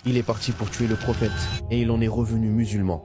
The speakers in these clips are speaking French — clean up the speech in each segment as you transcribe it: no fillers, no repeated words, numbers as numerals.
Il est parti pour tuer le prophète et il en est revenu musulman.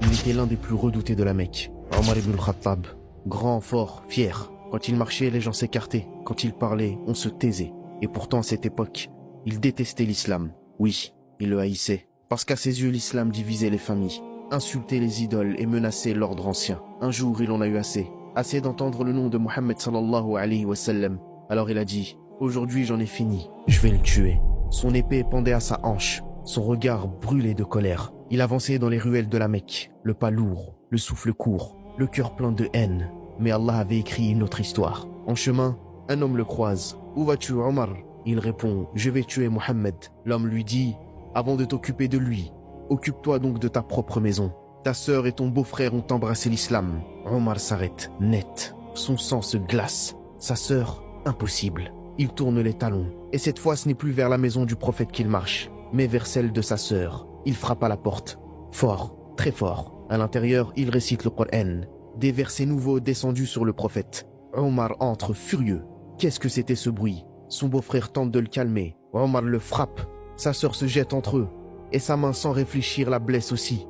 Il était l'un des plus redoutés de la Mecque. Omar ibn al-Khattab, grand, fort, fier. Quand il marchait, les gens s'écartaient. Quand il parlait, on se taisait. Et pourtant, à cette époque, il détestait l'islam. Oui, il le haïssait. Parce qu'à ses yeux, l'islam divisait les familles, insultait les idoles et menaçait l'ordre ancien. Un jour, il en a eu assez. Assez d'entendre le nom de Mohammed sallallahu alayhi wa sallam. Alors il a dit, aujourd'hui j'en ai fini, je vais le tuer. Son épée pendait à sa hanche. Son regard brûlait de colère. Il avançait dans les ruelles de la Mecque, le pas lourd, le souffle court, le cœur plein de haine. Mais Allah avait écrit une autre histoire. En chemin, un homme le croise. « Où vas-tu, Omar ?» Il répond « Je vais tuer Mohammed. » L'homme lui dit « Avant de t'occuper de lui, occupe-toi donc de ta propre maison. Ta sœur et ton beau-frère ont embrassé l'islam. » Omar s'arrête, net. Son sang se glace. Sa sœur, impossible. Il tourne les talons. Et cette fois, ce n'est plus vers la maison du prophète qu'il marche, mais vers celle de sa sœur. Il frappe à la porte. Fort, très fort. À l'intérieur, il récite le Coran. Des versets nouveaux descendus sur le prophète. Omar entre furieux. Qu'est-ce que c'était ce bruit? Son beau-frère tente de le calmer. Omar le frappe. Sa sœur se jette entre eux. Et sa main sans réfléchir la blesse aussi.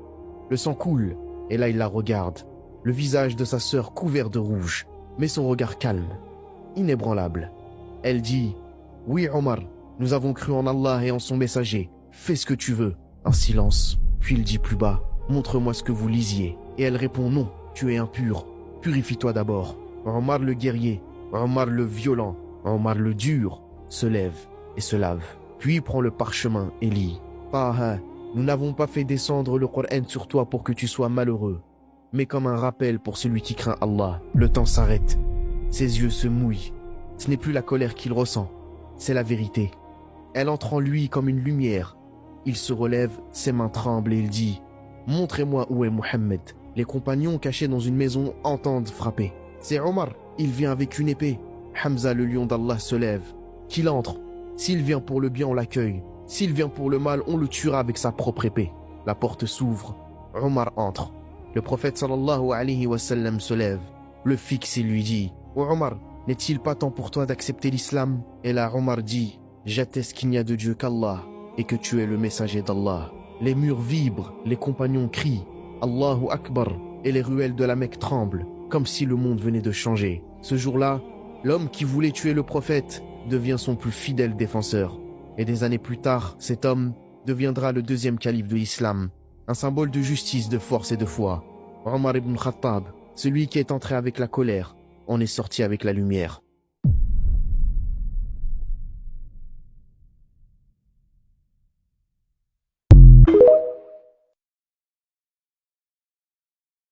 Le sang coule. Et là il la regarde. Le visage de sa sœur couvert de rouge. Mais son regard calme. Inébranlable. Elle dit « Oui Omar, nous avons cru en Allah et en son messager. Fais ce que tu veux. » Un silence. Puis il dit plus bas « Montre-moi ce que vous lisiez. » Et elle répond « Non. Tu es impur, purifie-toi d'abord. » Omar le guerrier, Omar le violent, Omar le dur, se lève et se lave. Puis prend le parchemin et lit. « Taha, nous n'avons pas fait descendre le Coran sur toi pour que tu sois malheureux, mais comme un rappel pour celui qui craint Allah. » Le temps s'arrête. Ses yeux se mouillent. Ce n'est plus la colère qu'il ressent, c'est la vérité. Elle entre en lui comme une lumière. Il se relève, ses mains tremblent et il dit « Montrez-moi où est Mohammed. » Les compagnons cachés dans une maison entendent frapper. C'est Omar, il vient avec une épée. Hamza, le lion d'Allah, se lève. Qu'il entre. S'il vient pour le bien, on l'accueille. S'il vient pour le mal, on le tuera avec sa propre épée. La porte s'ouvre. Omar entre. Le prophète sallallahu alayhi wa sallam se lève, le fixe et lui dit « Oh Omar, n'est-il pas temps pour toi d'accepter l'islam ?» Et là Omar dit « J'atteste qu'il n'y a de Dieu qu'Allah et que tu es le messager d'Allah. » Les murs vibrent, les compagnons crient Allahu Akbar, et les ruelles de la Mecque tremblent, comme si le monde venait de changer. Ce jour-là, l'homme qui voulait tuer le prophète devient son plus fidèle défenseur. Et des années plus tard, cet homme deviendra le deuxième calife de l'islam, un symbole de justice, de force et de foi. Omar ibn Khattab, celui qui est entré avec la colère, en est sorti avec la lumière.